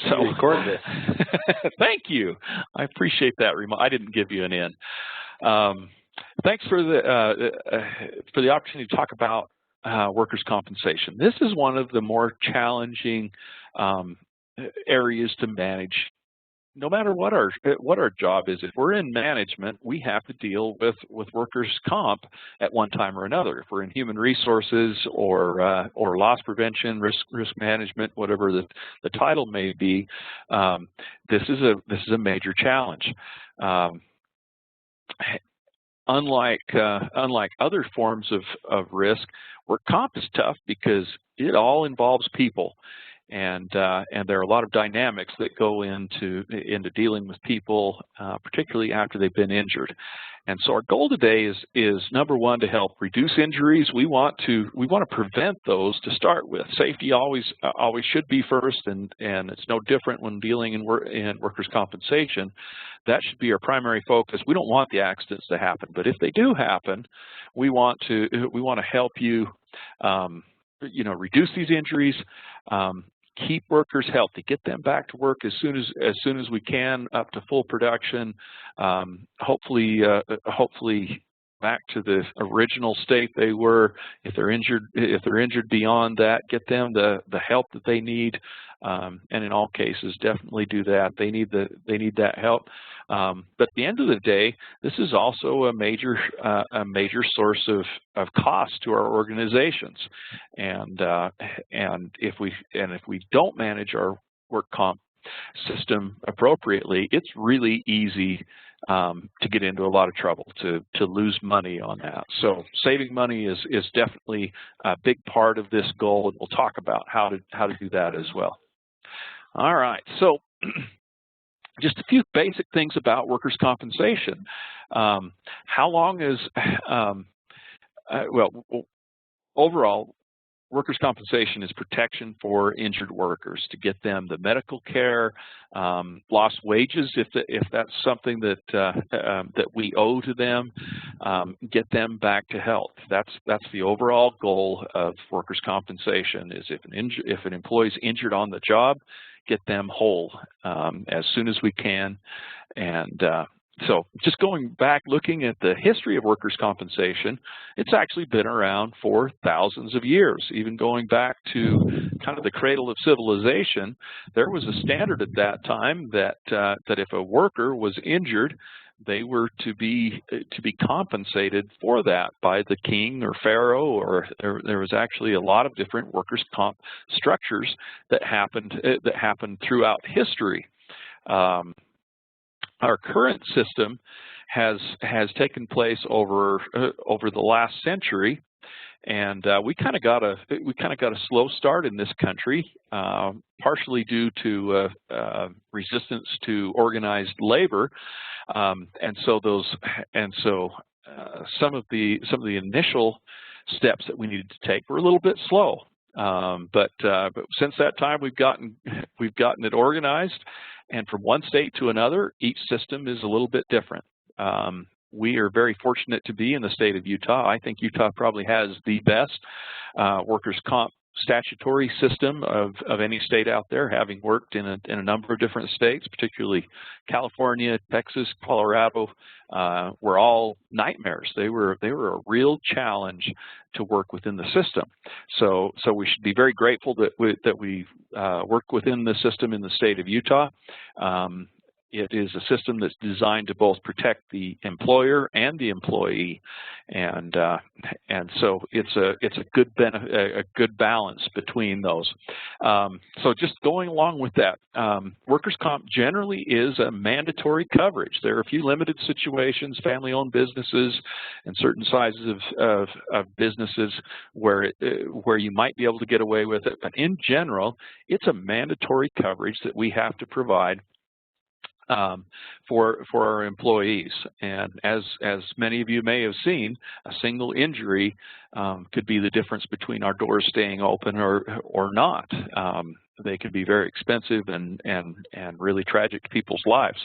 So record this. thank you. I appreciate that. I didn't give you an in. Thanks for the opportunity to talk about workers' compensation. This is one of the more challenging areas to manage. No matter what our job is, if we're in management, we have to deal with workers' comp at one time or another. If we're in human resources or loss prevention, risk management, whatever the title may be, this is a major challenge. Unlike other forms of risk, work comp is tough because it all involves people. And there are a lot of dynamics that go into dealing with people, particularly after they've been injured. And so our goal today is number one, to help reduce injuries. We want to prevent those to start with. Safety always should be first, and it's no different when dealing in workers' compensation. That should be our primary focus. We don't want the accidents to happen, but if they do happen, we want to help you, reduce these injuries. Keep workers healthy, get them back to work as soon as we can, up to full production. Hopefully back to the original state they were. If they're injured beyond that, get them the help that they need. And in all cases, definitely do that. They need that help. But at the end of the day, this is also a major source of cost to our organizations. And if we don't manage our work comp system appropriately, it's really easy to get into a lot of trouble, to lose money on that. So saving money is definitely a big part of this goal, and we'll talk about how to do that as well. All right, so just a few basic things about workers' compensation. How long is, overall, workers' compensation is protection for injured workers, to get them the medical care, lost wages if that's something that we owe to them, get them back to health. That's the overall goal of workers' compensation. Is if an employee is injured on the job, get them whole as soon as we can. And so just going back, looking at the history of workers' compensation, it's actually been around for thousands of years. Even going back to kind of the cradle of civilization, there was a standard at that time that if a worker was injured, they were to be compensated for that by the king or pharaoh, or there was actually a lot of different workers' comp structures that happened throughout history. Our current system has taken place over the last century, and we kind of got a slow start in this country, partially due to resistance to organized labor, and so some of the initial steps that we needed to take were a little bit slow. But since that time, we've gotten it organized, and from one state to another, each system is a little bit different. We are very fortunate to be in the state of Utah. I think Utah probably has the best workers' comp statutory system of any state out there, having worked in a number of different states, particularly California, Texas, Colorado, were all nightmares. They were a real challenge to work within the system. So we should be very grateful that we work within the system in the state of Utah. It is a system that's designed to both protect the employer and the employee, and so it's a good balance between those. So just going along with that, workers' comp generally is a mandatory coverage. There are a few limited situations, family-owned businesses, and certain sizes of businesses where you might be able to get away with it, but in general, it's a mandatory coverage that we have to provide for our employees. And as many of you may have seen, a single injury could be the difference between our doors staying open or not. They can be very expensive and really tragic to people's lives.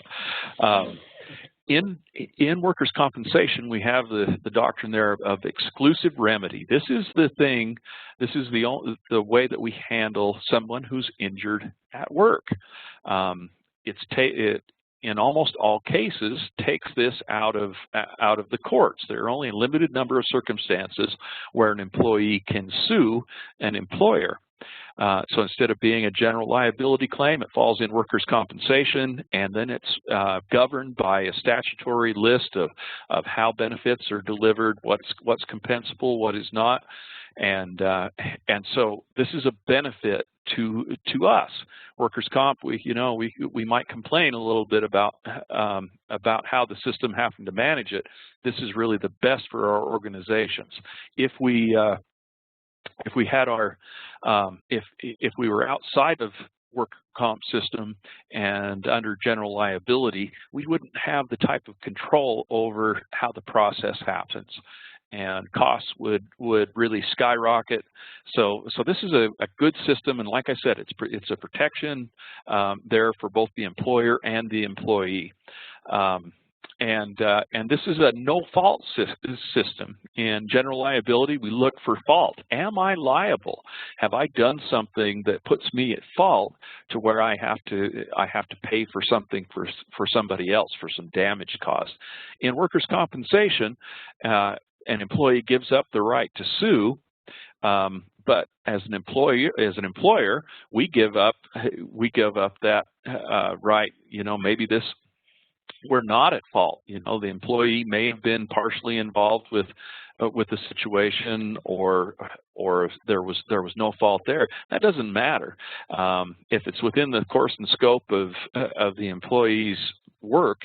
in workers' compensation, we have the doctrine there of exclusive remedy. This is the thing. This is the way that we handle someone who's injured at work. It in almost all cases takes this out of the courts. There are only a limited number of circumstances where an employee can sue an employer. So instead of being a general liability claim, it falls in workers' compensation, and then it's governed by a statutory list of how benefits are delivered, what's compensable, what is not, and so this is a benefit to us. Workers' comp, we might complain a little bit about how the system happened to manage it. This is really the best for our organizations. If we had our if we were outside of work comp system and under general liability, we wouldn't have the type of control over how the process happens, and costs would really skyrocket. So this is a good system, and like I said, it's a protection there for both the employer and the employee. And this is a no-fault system. In general liability, we look for fault. Am I liable? Have I done something that puts me at fault to where I have to pay for something for somebody else, for some damage caused? In workers' compensation, an employee gives up the right to sue, but as an employer, we give up that right. Maybe we're not at fault. The employee may have been partially involved with the situation, or if there was no fault there. That doesn't matter. If it's within the course and scope of the employee's work,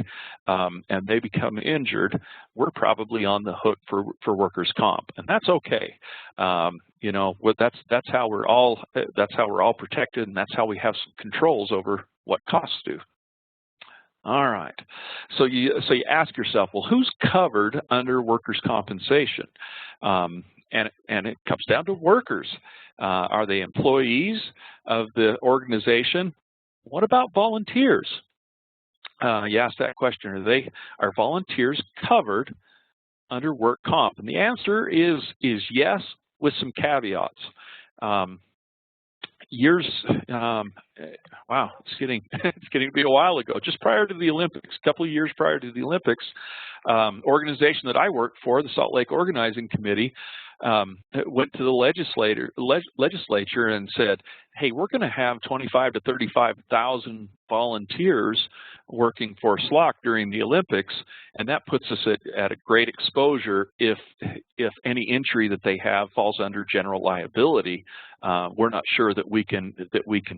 and they become injured, we're probably on the hook for workers' comp, and that's okay. That's how we're all protected, and that's how we have some controls over what costs do. All right, so you ask yourself, well, who's covered under workers' compensation? And it comes down to workers. Are they employees of the organization? What about volunteers? You ask that question, are volunteers covered under work comp? And the answer is yes, with some caveats. Wow, it's getting to be a while ago. Just prior to the Olympics, a couple of years prior to the Olympics, organization that I worked for, the Salt Lake Organizing Committee, went to the legislature and said, hey, we're going to have 25 to 35,000 volunteers working for SLOC during the Olympics, and that puts us at a great exposure if any injury that they have falls under general liability. We're not sure that we can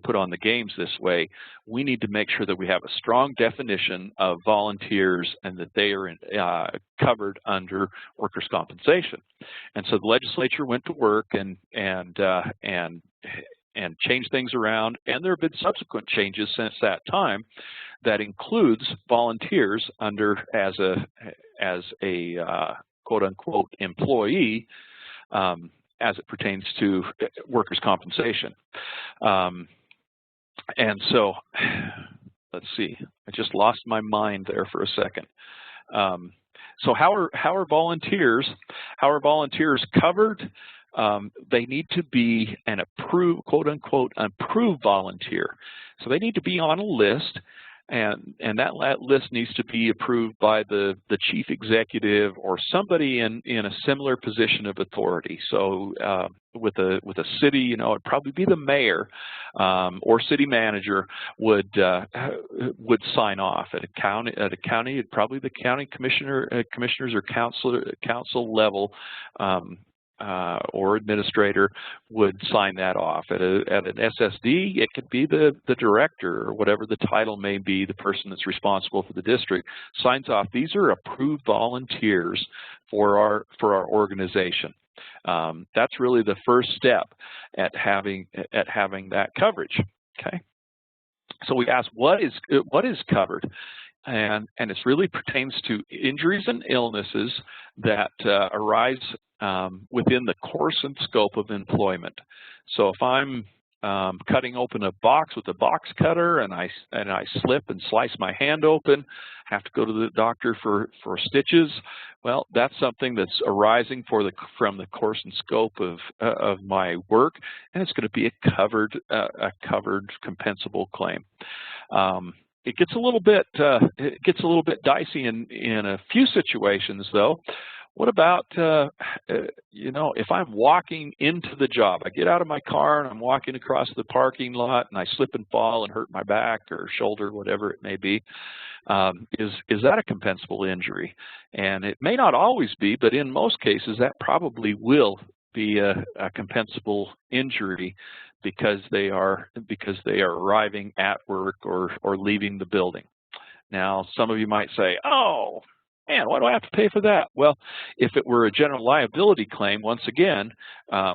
put on the games this way. We need to make sure that we have a strong definition of volunteers and that they are covered under workers' compensation. And so the legislature went to work and changed things around, and there have been subsequent changes since that time that includes volunteers as a quote unquote employee as it pertains to workers' compensation. And so let's see, I just lost my mind there for a second. So how are volunteers covered? They need to be an approved, quote unquote, approved volunteer. So they need to be on a list, and that list needs to be approved by the chief executive or somebody in a similar position of authority. So with a city, it'd probably be the mayor or city manager would sign off. At a county, it'd probably the county commissioners or council level or administrator would sign that off. At an SSD, it could be the director or whatever the title may be, the person that's responsible for the district signs off. These are approved volunteers for our organization. That's really the first step at having that coverage. Okay. So we ask, what is covered? And it really pertains to injuries and illnesses that arise within the course and scope of employment. So if I'm cutting open a box with a box cutter and I slip and slice my hand open, have to go to the doctor for stitches. Well, that's something that's arising from the course and scope of my work, and it's going to be a covered compensable claim. It gets a little bit dicey in a few situations, though. What about, if I'm walking into the job, I get out of my car and I'm walking across the parking lot and I slip and fall and hurt my back or shoulder, whatever it may be. Is that a compensable injury? And it may not always be, but in most cases that probably will be a compensable injury because they are arriving at work or leaving the building. Now, some of you might say, "Oh, man, why do I have to pay for that?" Well, if it were a general liability claim, once again,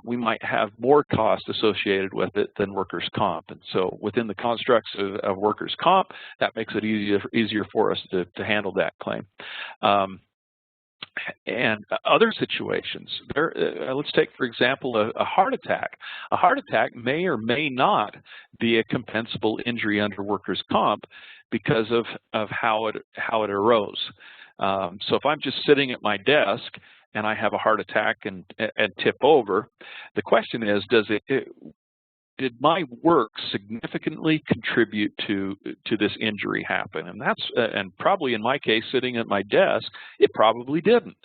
we might have more cost associated with it than workers' comp. And so within the constructs of workers' comp, that makes it easier for us to handle that claim. And other situations, let's take, for example, a heart attack. A heart attack may or may not be a compensable injury under workers' comp because of how it arose. So if I'm just sitting at my desk and I have a heart attack and tip over, the question is, did my work significantly contribute to this injury happen? And and probably in my case, sitting at my desk, it probably didn't.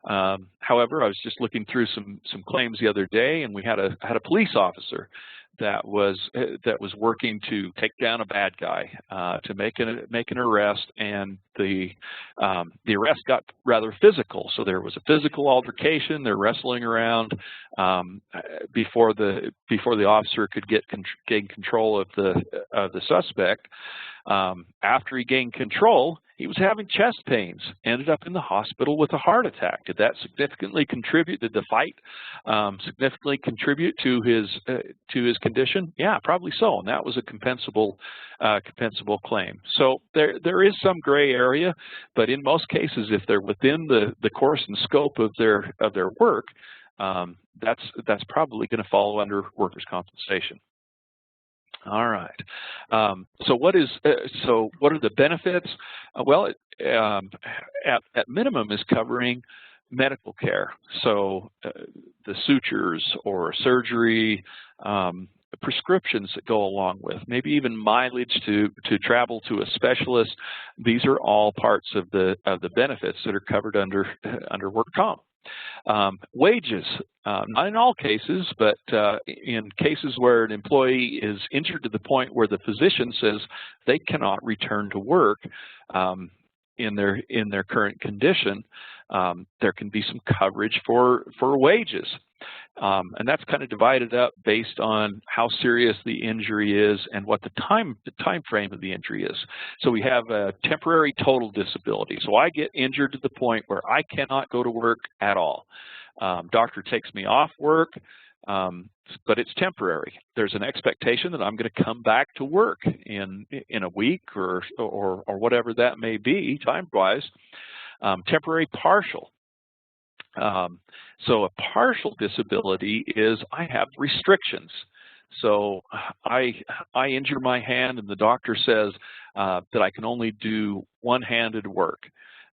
However, I was just looking through some claims the other day, and we had a police officer that was working to take down a bad guy, to make an arrest, and the arrest got rather physical. So there was a physical altercation. They're wrestling around before the officer could gain control of the suspect. After he gained control, he was having chest pains, ended up in the hospital with a heart attack. Did that significantly contribute? Did the fight significantly contribute to his condition? Yeah, probably so, and that was a compensable claim. So there is some gray area, but in most cases, if they're within the course and scope of their work, that's probably going to fall under workers' compensation. All right. So what are the benefits? Well, at minimum is covering medical care. So the sutures or surgery, prescriptions that go along with, maybe even mileage to travel to a specialist. These are all parts of the benefits that are covered under work comp. Wages, not in all cases, but in cases where an employee is injured to the point where the physician says they cannot return to work in their current condition, there can be some coverage for wages. And that's kind of divided up based on how serious the injury is and what the time frame of the injury is. So we have a temporary total disability. So I get injured to the point where I cannot go to work at all. Doctor takes me off work, but it's temporary. There's an expectation that I'm going to come back to work in a week or whatever that may be time-wise. Temporary partial. So a partial disability is I have restrictions. So I injure my hand and the doctor says that I can only do one-handed work,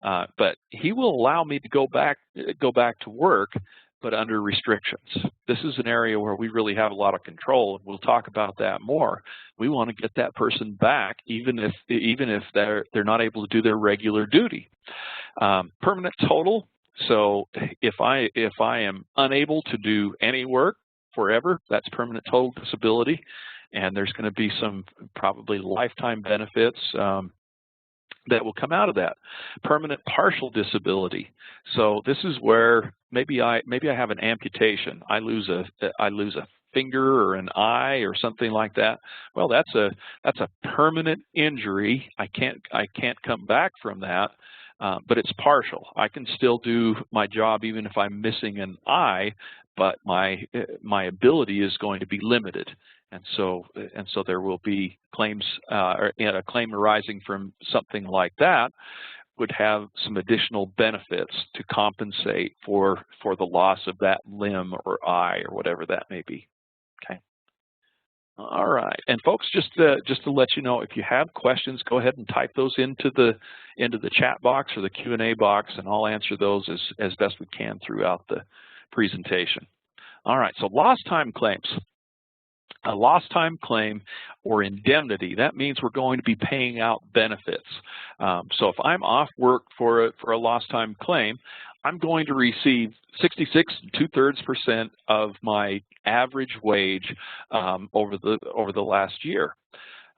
but he will allow me to go back to work, but under restrictions. This is an area where we really have a lot of control, and we'll talk about that more. We want to get that person back, even if they're not able to do their regular duty. Permanent total. So if I am unable to do any work forever, that's permanent total disability, and there's going to be some probably lifetime benefits that will come out of that. Permanent partial disability. So this is where maybe I have an amputation. I lose a finger or an eye or something like that. Well, that's a permanent injury. I can't come back from that. But it's partial. I can still do my job even if I'm missing an eye, but my ability is going to be limited, and so there will be claims. A claim arising from something like that would have some additional benefits to compensate for the loss of that limb or eye or whatever that may be. Okay. All right, and folks, just to let you know, if you have questions, go ahead and type those into the chat box or the Q&A box, and I'll answer those as best we can throughout the presentation. All right, so lost time claims. A lost time claim or indemnity, that means we're going to be paying out benefits. So if I'm off work for a lost time claim, I'm going to receive 66 2/3% of my average wage over the last year.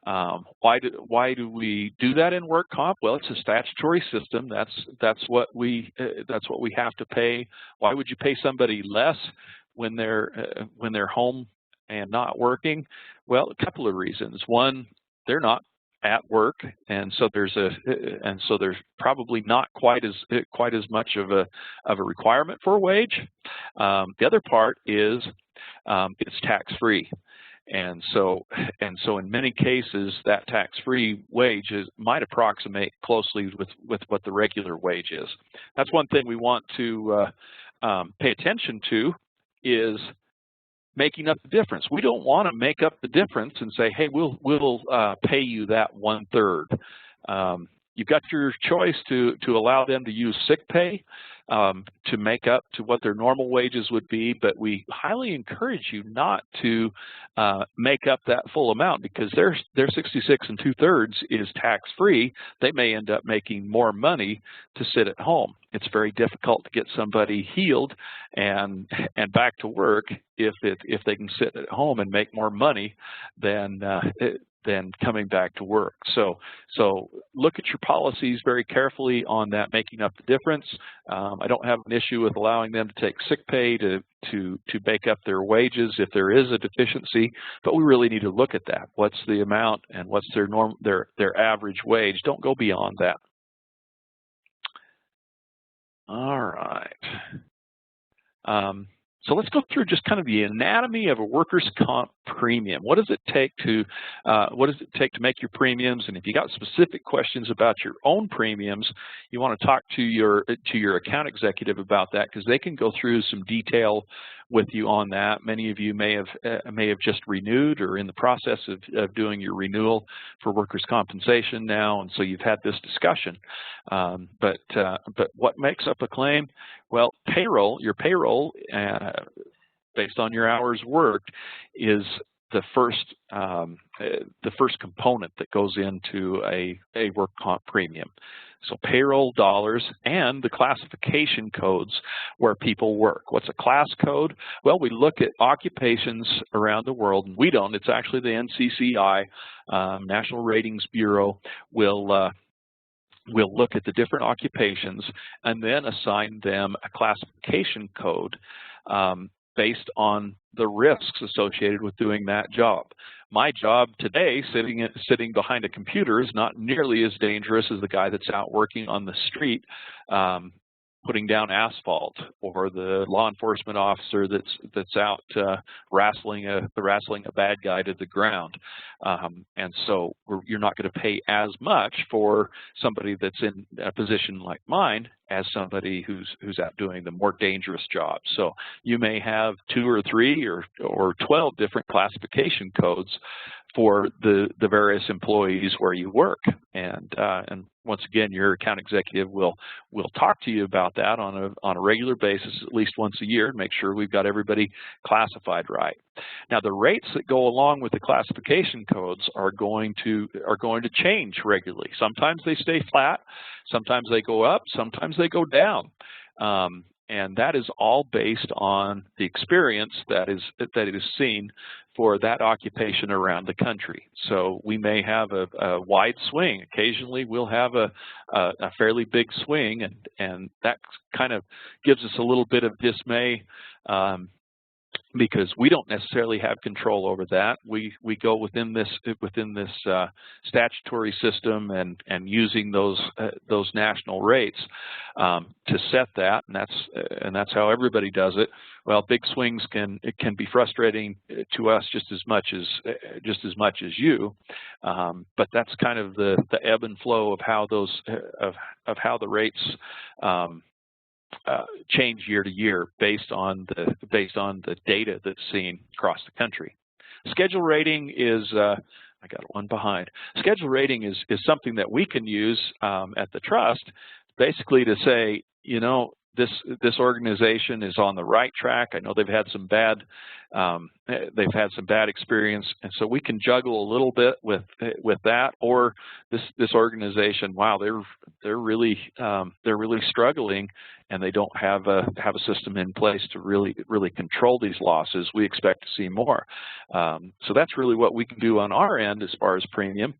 Why do we do that in work comp? Well, it's a statutory system. That's what we have to pay. Why would you pay somebody less when they're home and not working? Well, a couple of reasons. One, they're not at work, and so there's probably not quite as much of a requirement for a wage. The other part is it's tax-free. And so in many cases, that tax-free wage might approximate closely with what the regular wage is. That's one thing we want to pay attention to, is making up the difference. We don't want to make up the difference and say, hey, we'll pay you that 1/3. You've got your choice to allow them to use sick pay to make up to what their normal wages would be, but we highly encourage you not to make up that full amount, because their 66 2/3 is tax-free. They may end up making more money to sit at home. It's very difficult to get somebody healed and back to work if they can sit at home and make more money than coming back to work. So look at your policies very carefully on that, making up the difference. I don't have an issue with allowing them to take sick pay to make up their wages if there is a deficiency, but we really need to look at that. What's the amount and what's their average wage? Don't go beyond that. All right. So let's go through just kind of the anatomy of a workers' comp premium. What does it take to make your premiums? And if you got specific questions about your own premiums, you want to talk to your account executive about that, because they can go through some detail with you on that. Many of you may have just renewed or in the process of doing your renewal for workers' compensation now, and so you've had this discussion. But what makes up a claim? Well, your payroll, based on your hours worked, is the first component that goes into a work comp premium. So payroll dollars and the classification codes where people work. What's a class code? Well, we look at occupations around the world, and we don't. It's actually the NCCI, National Ratings Bureau, will look at the different occupations and then assign them a classification code based on the risks associated with doing that job. My job today, sitting behind a computer, is not nearly as dangerous as the guy that's out working on the street putting down asphalt, or the law enforcement officer that's out wrestling a bad guy to the ground. And so you're not going to pay as much for somebody that's in a position like mine as somebody who's out doing the more dangerous jobs. So you may have 2 or 3 or 12 different classification codes for the various employees where you work, and once again, your account executive will talk to you about that on a regular basis, at least once a year, and make sure we've got everybody classified right. Now, the rates that go along with the classification codes are going to change regularly. Sometimes they stay flat, sometimes they go up, sometimes they go down. And that is all based on the experience that is seen for that occupation around the country. So we may have a wide swing. Occasionally we'll have a fairly big swing, and that kind of gives us a little bit of dismay, because we don't necessarily have control over that. We go within this statutory system and using those national rates to set that, and that's how everybody does it. Well, big swings can be frustrating to us just as much as you, but that's kind of the ebb and flow of how the rates change year to year based on the data that's seen across the country. Schedule rating is, I got one behind. Schedule rating is something that we can use at the trust, basically to say, you know, this organization is on the right track. I know they've had some bad experience, and so we can juggle a little bit with that. Or this organization, wow, they're really struggling, and they don't have a system in place to really control these losses. We expect to see more. So that's really what we can do on our end as far as premium.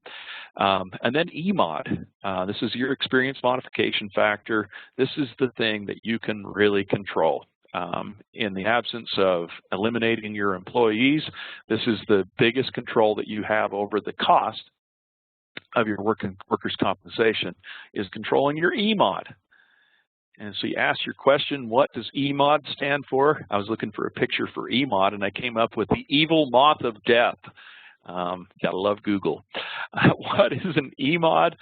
And then EMOD. This is your experience modification factor. This is the thing that you can really control. In the absence of eliminating your employees, this is the biggest control that you have over the cost of your workers' compensation, is controlling your EMOD. And so you ask your question, what does EMOD stand for? I was looking for a picture for EMOD, and I came up with the evil moth of death. Gotta love Google. What is an EMOD?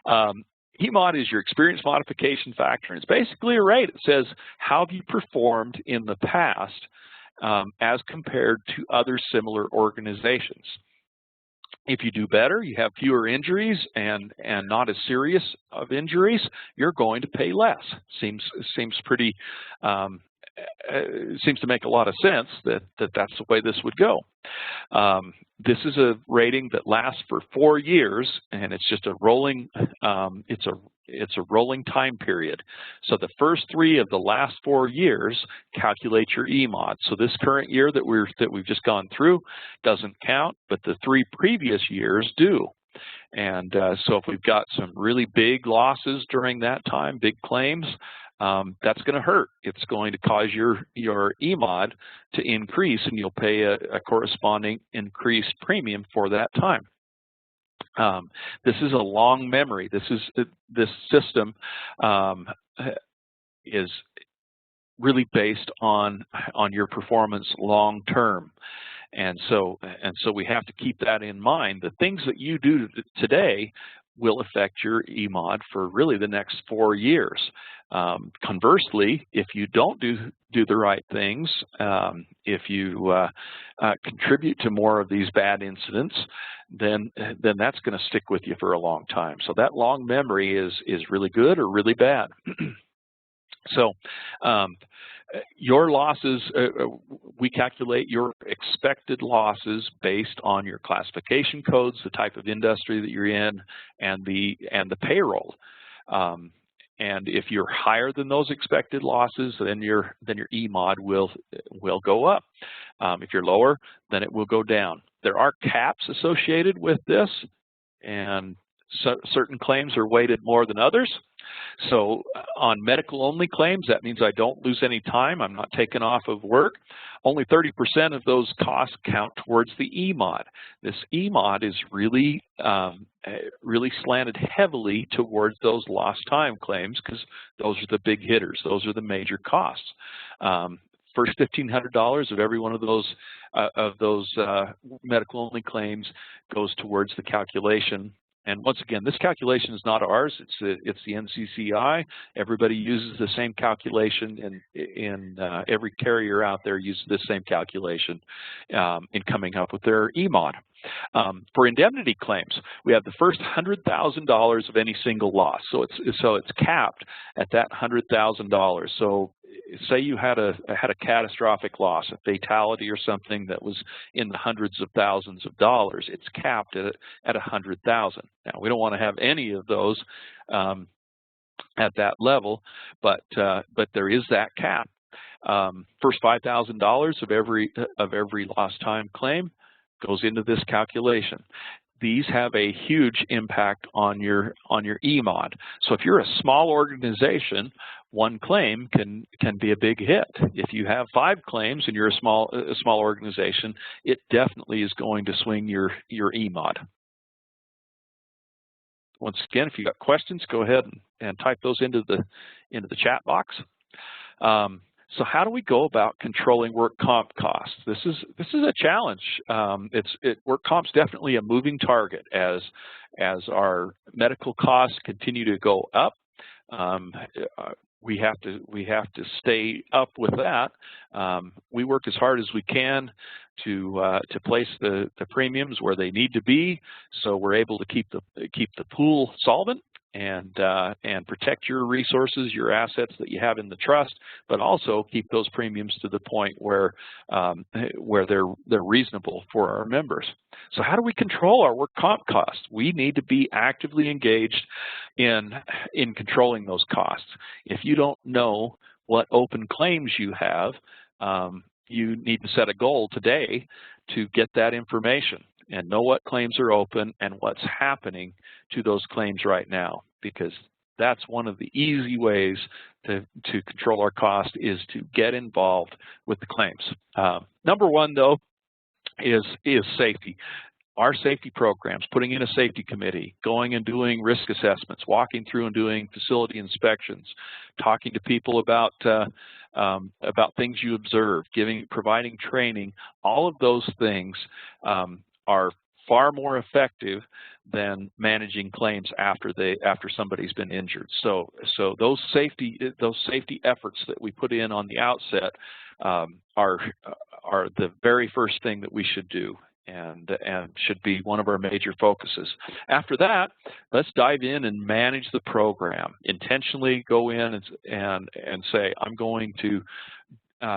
EMOD is your experience modification factor. And it's basically a rate. It says, how have you performed in the past as compared to other similar organizations? If you do better, you have fewer injuries and not as serious of injuries, you're going to pay less. Seems pretty, seems to make a lot of sense that that's the way this would go. This is a rating that lasts for 4 years, and it's just a rolling. It's a rolling time period. So the first 3 of the last 4 years calculate your EMOD. So this current year that we've just gone through doesn't count, but the 3 previous years do. And so if we've got some really big losses during that time, big claims, that's going to hurt. It's going to cause your EMOD to increase, and you'll pay a corresponding increased premium for that time. This is a long memory. This system is really based on your performance long term. And so we have to keep that in mind. The things that you do today will affect your EMOD for really the next 4 years. Conversely, if you don't do the right things, if you contribute to more of these bad incidents, then that's going to stick with you for a long time. So that long memory is really good or really bad. So your losses, we calculate your expected losses based on your classification codes, the type of industry that you're in, and the payroll. And if you're higher than those expected losses, then your EMOD will go up. If you're lower, then it will go down. There are caps associated with this, and certain claims are weighted more than others. So on medical-only claims, that means I don't lose any time. I'm not taken off of work. Only 30% of those costs count towards the EMOD. This EMOD is really slanted heavily towards those lost time claims because those are the big hitters. Those are the major costs. First $1,500 of every one of those medical-only claims goes towards the calculation. And once again, this calculation is not ours. It's the NCCI. Everybody uses the same calculation, and every carrier out there uses the same calculation in coming up with their EMOD. For indemnity claims, we have the first $100,000 of any single loss. So it's capped at that $100,000. So say you had a catastrophic loss, a fatality or something that was in the hundreds of thousands of dollars. It's capped at $100,000. Now we don't want to have any of those at that level, but there is that cap. First $5,000 of every lost time claim goes into this calculation. These have a huge impact on your EMOD. So if you're a small organization, one claim can be a big hit. If you have 5 claims and you're a small organization, it definitely is going to swing your EMOD. Once again, if you got questions, go ahead and type those into the chat box. So how do we go about controlling work comp costs? This is a challenge. Work comp's definitely a moving target as our medical costs continue to go up. We have to stay up with that. We work as hard as we can to place the premiums where they need to be, so we're able to keep the pool solvent and protect your resources, your assets that you have in the trust, but also keep those premiums to the point where they're reasonable for our members. So how do we control our work comp costs? We need to be actively engaged in controlling those costs. If you don't know what open claims you have, you need to set a goal today to get that information and know what claims are open and what's happening to those claims right now, because that's one of the easy ways to control our cost, is to get involved with the claims. Number one, though, is safety. Our safety programs, putting in a safety committee, going and doing risk assessments, walking through and doing facility inspections, talking to people about things you observe, providing training. All of those things are far more effective than managing claims after somebody's been injured. So those safety efforts that we put in on the outset are the very first thing that we should do, and should be one of our major focuses. After that, let's dive in and manage the program. Intentionally go in and say, I'm going to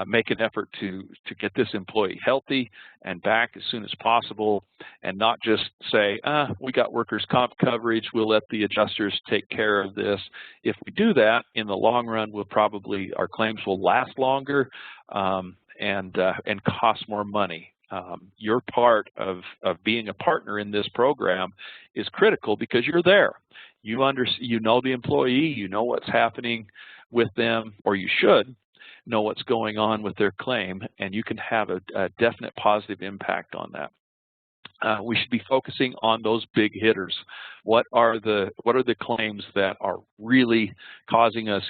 make an effort to get this employee healthy and back as soon as possible, and not just say, we got workers' comp coverage, we'll let the adjusters take care of this. If we do that, in the long run, our claims will last longer and cost more money. Your part of being a partner in this program is critical, because you're there. You know the employee, you know what's happening with them, or you should know what's going on with their claim, and you can have a definite positive impact on that. We should be focusing on those big hitters. What are the claims that are really causing us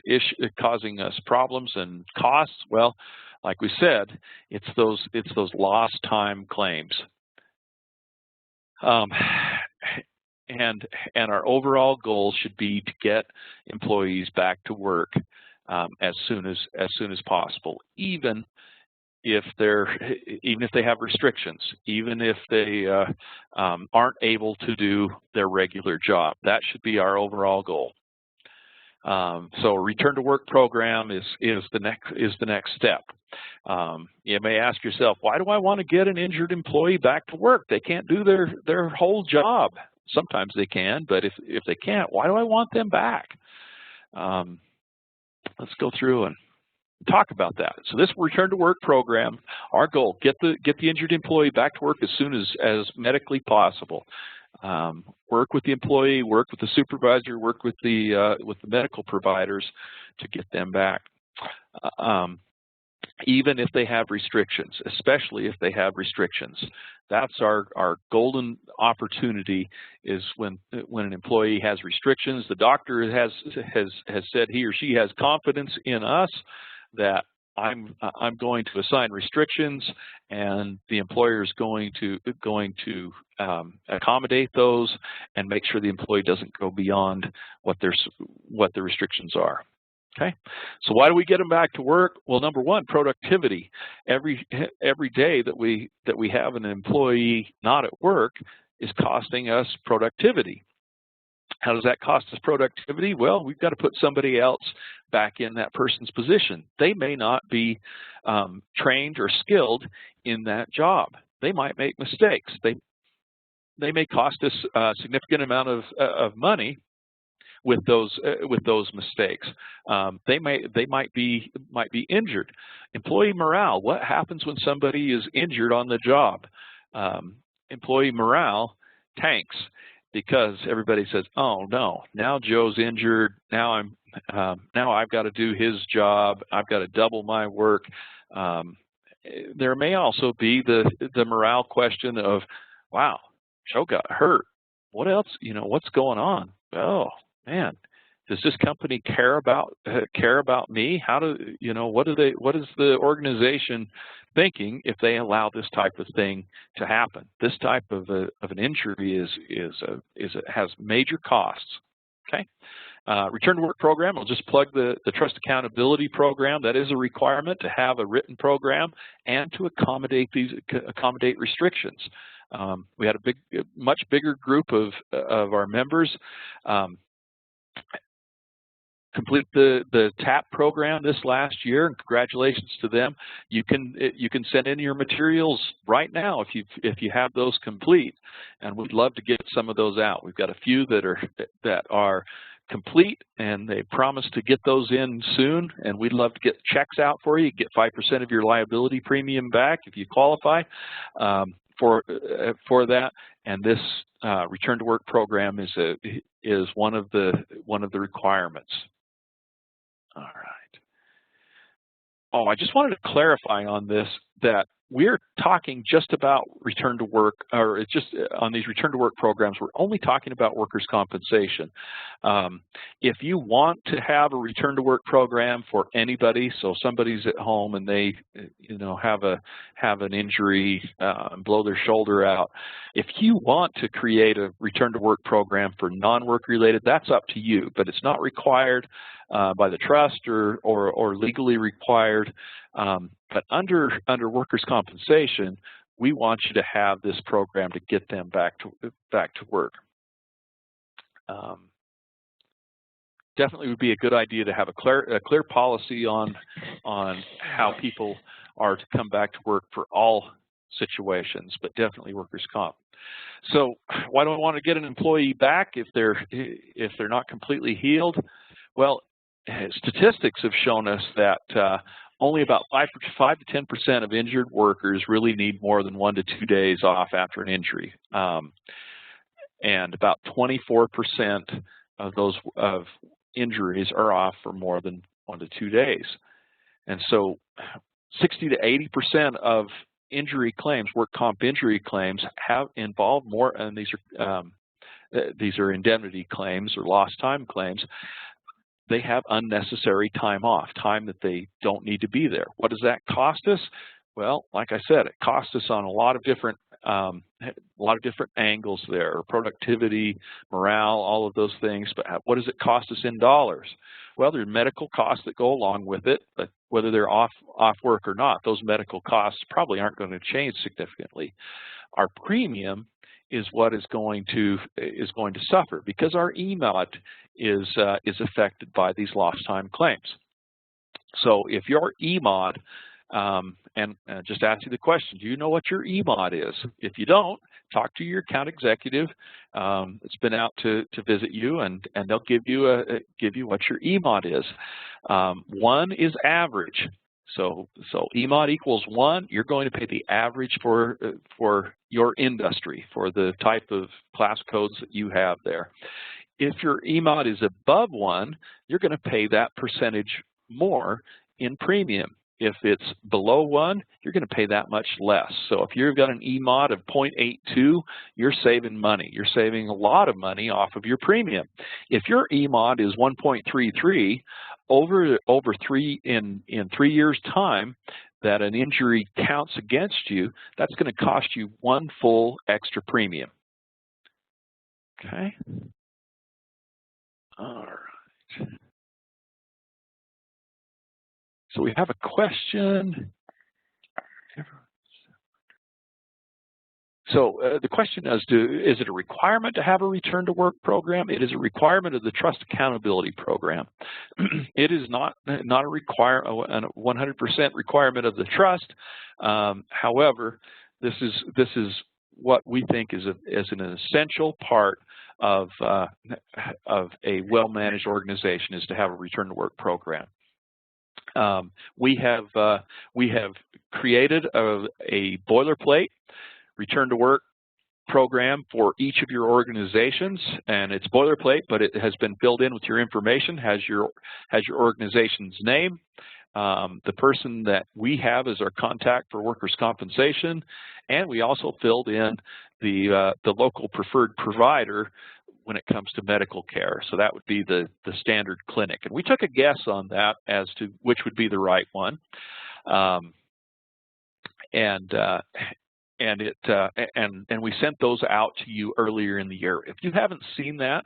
problems and costs? Well, like we said, it's those lost time claims. And our overall goal should be to get employees back to work as soon as possible, even if they have restrictions, even if they aren't able to do their regular job. That should be our overall goal. So a return to work program is the next step. You may ask yourself, why do I want to get an injured employee back to work? They can't do their whole job. Sometimes they can, but if they can't, why do I want them back? Let's go through and talk about that. So this return to work program, our goal, get the injured employee back to work as soon as medically possible. Work with the employee, work with the supervisor, work with the medical providers to get them back. Even if they have restrictions, especially if they have restrictions. That's our golden opportunity, is when an employee has restrictions. The doctor has said he or she has confidence in us that I'm going to assign restrictions, and the employer is going to accommodate those and make sure the employee doesn't go beyond what the restrictions are. Okay, so why do we get them back to work? Well, number one, productivity. Every day that we have an employee not at work is costing us productivity. How does that cost us productivity? Well, we've got to put somebody else back in that person's position. They may not be trained or skilled in that job. They might make mistakes. They may cost us a significant amount of money with those mistakes. They might be injured. Employee morale. What happens when somebody is injured on the job? Employee morale tanks, because everybody says, "Oh no, now Joe's injured. Now I've got to do his job. I've got to double my work." There may also be the morale question of, "Wow, Joe got hurt. What else? What's going on? Oh man, does this company care about me? What is the organization thinking if they allow this type of thing to happen?" This type of an injury has major costs. Okay. Return to work program, I'll just plug the trust accountability program. That is a requirement to have a written program and to accommodate restrictions. We had a much bigger group of our members complete the TAP program this last year, and congratulations to them. You can send in your materials right now if you have those complete, and we'd love to get some of those out. We've got a few that are complete, and they promise to get those in soon, and we'd love to get checks out for you. Get 5% of your liability premium back if you qualify for that. And this return to work program is one of the requirements. All right. Oh, I just wanted to clarify on this that we're talking just about return to work, or it's just on these return to work programs, we're only talking about workers' compensation. If you want to have a return to work program for anybody, so somebody's at home and they, have an injury, blow their shoulder out. If you want to create a return to work program for non-work related, that's up to you, but it's not required by the trust or legally required. But under workers' compensation, we want you to have this program to get them back to work. Definitely would be a good idea to have a clear policy on how people are to come back to work for all situations, but definitely workers' comp. So why do I want to get an employee back if they're not completely healed? Well, statistics have shown us that only about 5 to 10% of injured workers really need more than 1 to 2 days off after an injury, and about 24% of injuries are off for more than 1 to 2 days. And so 60 to 80% of injury claims, work comp injury claims, have involved more, and these are indemnity claims or lost time claims. They have unnecessary time off, time that they don't need to be there. What does that cost us? Well, like I said, it costs us on a lot of different angles there: productivity, morale, all of those things. But what does it cost us in dollars? Well, there's medical costs that go along with it, but whether they're off work or not, those medical costs probably aren't going to change significantly. Our premium is what is going to suffer because our EMOD is affected by these lost time claims. So if your EMOD, and just ask you the question, do you know what your EMOD is? If you don't, talk to your account executive. It's been out to visit you, and they'll give you what your EMOD is. 1 is average. So EMOD equals 1. You're going to pay the average for your industry, for the type of class codes that you have there. If your EMOD is above 1, you're going to pay that percentage more in premium. If it's below 1, you're going to pay that much less. So if you've got an EMOD of 0.82, you're saving money. You're saving a lot of money off of your premium. If your EMOD is 1.33, over 3 years' time that an injury counts against you, that's going to cost you 1 full extra premium. Okay. All right. So we have a question. So the question is it a requirement to have a return to work program? It is a requirement of the trust accountability program. It is not a 100% requirement of the trust. However, this is what we think is an essential part of a well-managed organization, is to have a return to work program. We have created a boilerplate return to work program for each of your organizations, and it's boilerplate, but it has been filled in with your information, has your organization's name, the person that we have as our contact for workers' compensation, and we also filled in the local preferred provider when it comes to medical care. So that would be the standard clinic. And we took a guess on that as to which would be the right one. And and we sent those out to you earlier in the year. If you haven't seen that,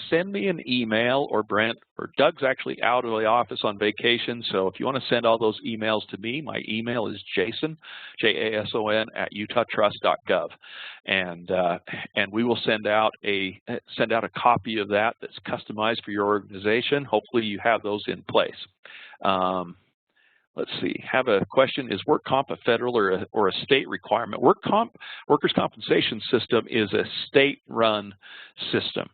send me an email, or Brent, or Doug's actually out of the office on vacation, so if you want to send all those emails to me, my email is Jason, Jason @utahtrust.gov, and we will send out a copy of that that's customized for your organization. Hopefully you have those in place. Let's see, have a question, is work comp a federal or a state requirement? Workers' compensation system is a state-run system.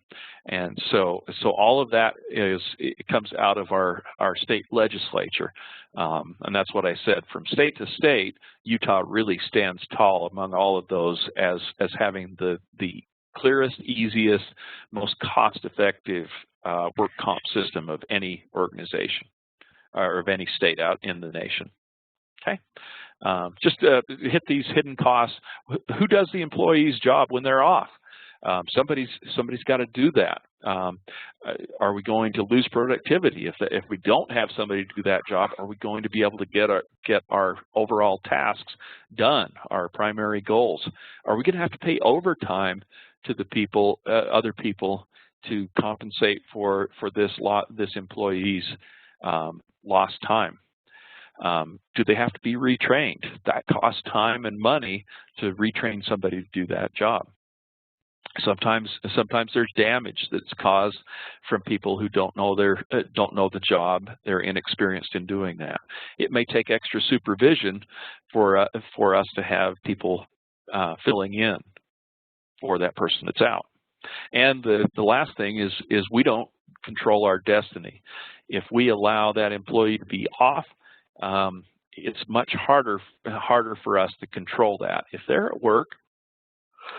And so all of that it comes out of our state legislature. And that's what I said, from state to state, Utah really stands tall among all of those as having the clearest, easiest, most cost-effective work comp system of any organization, or of any state out in the nation. Okay, just hit these hidden costs. Who does the employee's job when they're off? Somebody's got to do that. Are we going to lose productivity if we don't have somebody to do that job? Are we going to be able to get our overall tasks done, our primary goals? Are we going to have to pay overtime to the people, other people, to compensate for this employee's lost time? Do they have to be retrained? That costs time and money to retrain somebody to do that job. Sometimes there's damage that's caused from people who don't know the job. They're inexperienced in doing that. It may take extra supervision for us to have people filling in for that person that's out. And the last thing is we don't control our destiny. If we allow that employee to be off, it's much harder for us to control that. If they're at work,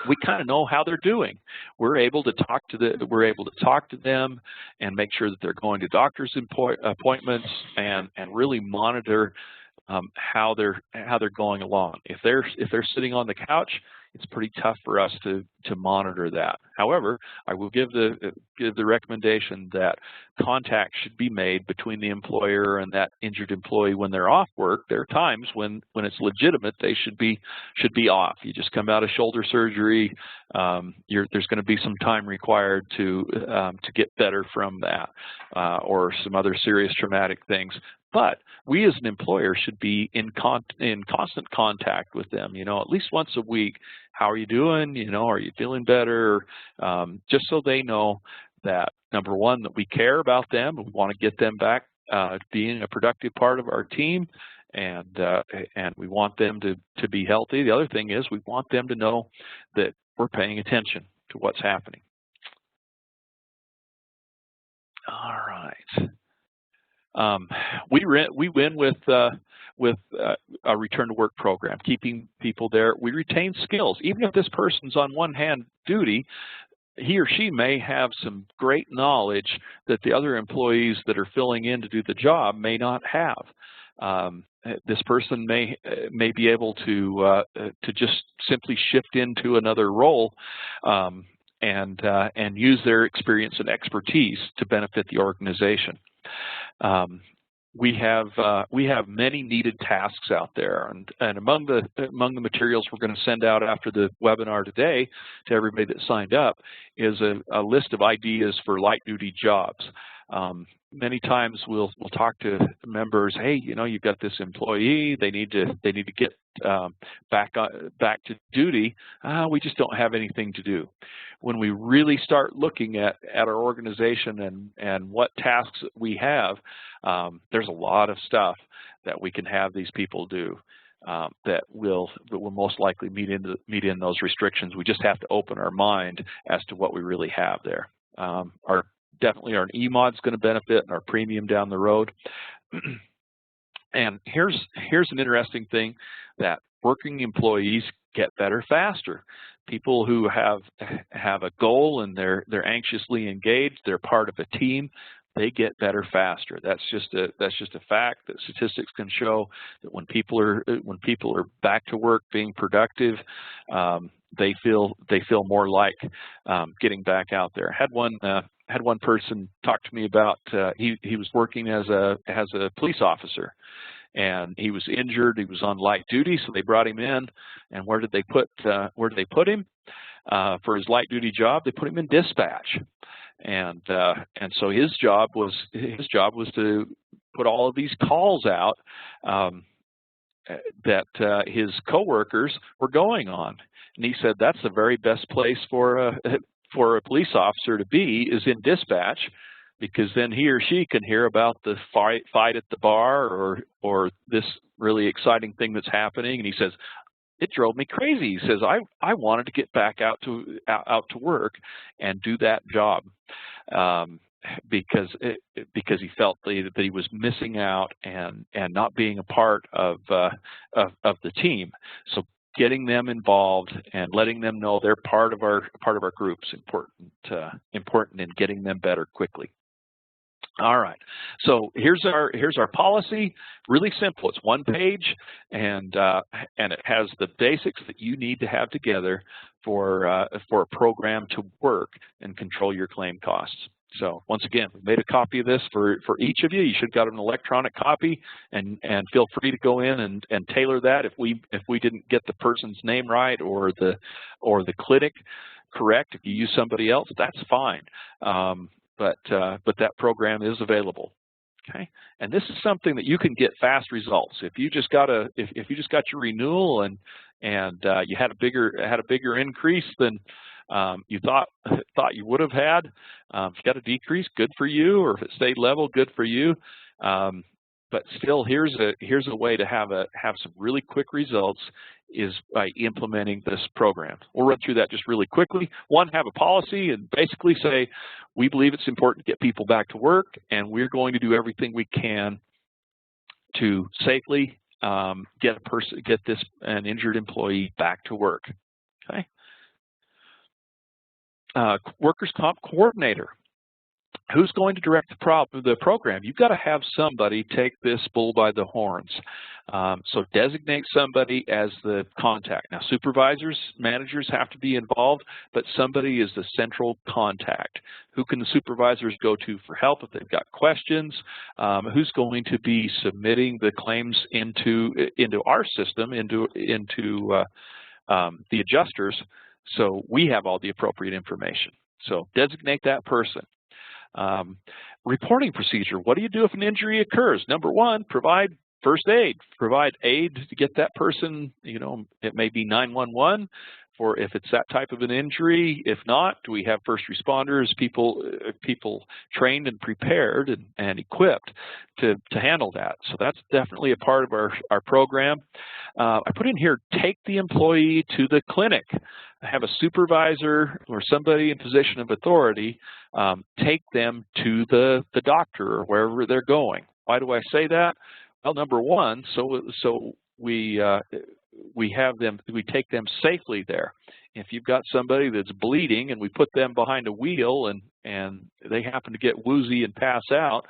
we kind of know how they're doing. We're able to talk to them and make sure that they're going to doctor's appointments and really monitor how they're going along. If they're sitting on the couch, it's pretty tough for us to monitor that. However, I will give the recommendation that contact should be made between the employer and that injured employee when they're off work. There are times when it's legitimate they should be off. You just come out of shoulder surgery. There's going to be some time required to get better from that, or some other serious traumatic things. But we as an employer should be in constant contact with them, at least once a week. How are you doing? Are you feeling better? Just so they know that, number one, that we care about them. We want to get them back being a productive part of our team, and we want them to be healthy. The other thing is we want them to know that we're paying attention to what's happening. All right. We win with a return to work program, keeping people there. We retain skills. Even if this person's on one-hand duty, he or she may have some great knowledge that the other employees that are filling in to do the job may not have. This person may be able to just simply shift into another role and use their experience and expertise to benefit the organization. We have many needed tasks out there, and among the materials we're going to send out after the webinar today to everybody that signed up is a list of ideas for light duty jobs. Many times we'll talk to members, hey, you've got this employee, they need to get back to duty. We just don't have anything to do. When we really start looking at our organization and what tasks we have, there's a lot of stuff that we can have these people do that will most likely meet in those restrictions. We just have to open our mind as to what we really have there. Definitely our EMOD is going to benefit, and our premium down the road. And here's an interesting thing, that working employees get better faster. People who have a goal and they're anxiously engaged, they're part of a team, they get better faster. That's just a fact that statistics can show that when people are back to work being productive, they feel more like getting back out there. Had one person talk to me about he was working as a police officer, and he was injured. He was on light duty, so they brought him in. And where did they put him for his light duty job? They put him in dispatch, and so his job was to put all of these calls out that his coworkers were going on. And he said that's the very best place for a police officer to be, is in dispatch, because then he or she can hear about the fight at the bar or this really exciting thing that's happening. And he says, it drove me crazy. He says, I wanted to get back out to work and do that job, because he felt that he was missing out and not being a part of the team. So getting them involved and letting them know they're part of our group is important in getting them better quickly. All right, so here's our policy. Really simple. It's one page, and it has the basics that you need to have together for a program to work and control your claim costs. So once again, we made a copy of this for each of you. You should have got an electronic copy, and feel free to go in and tailor that if we didn't get the person's name right or the clinic correct. If you use somebody else, that's fine. But that program is available. Okay, and this is something that you can get fast results. If you just got your renewal and you had a bigger increase than you thought you would have had. If you got a decrease, good for you, or if it stayed level, good for you. But still, here's a way to have some really quick results, is by implementing this program. We'll run through that just really quickly. One, have a policy and basically say, we believe it's important to get people back to work, and we're going to do everything we can to safely get an injured employee back to work. Okay. Workers' comp coordinator. Who's going to direct the program? You've got to have somebody take this bull by the horns. So designate somebody as the contact. Now, supervisors, managers have to be involved, but somebody is the central contact. Who can the supervisors go to for help if they've got questions? Who's going to be submitting the claims into our system, into the adjusters, so we have all the appropriate information? So designate that person. Reporting procedure. What do you do if an injury occurs? Number one, provide first aid. Provide aid to get that person, it may be 911 for if it's that type of an injury. If not, do we have first responders, people trained and prepared and equipped to handle that? So that's definitely a part of our program. I put in here, take the employee to the clinic. Have a supervisor or somebody in position of authority take them to the doctor or wherever they're going. Why do I say that? Well, number one, so we take them safely there. If you've got somebody that's bleeding and we put them behind a wheel and they happen to get woozy and pass out,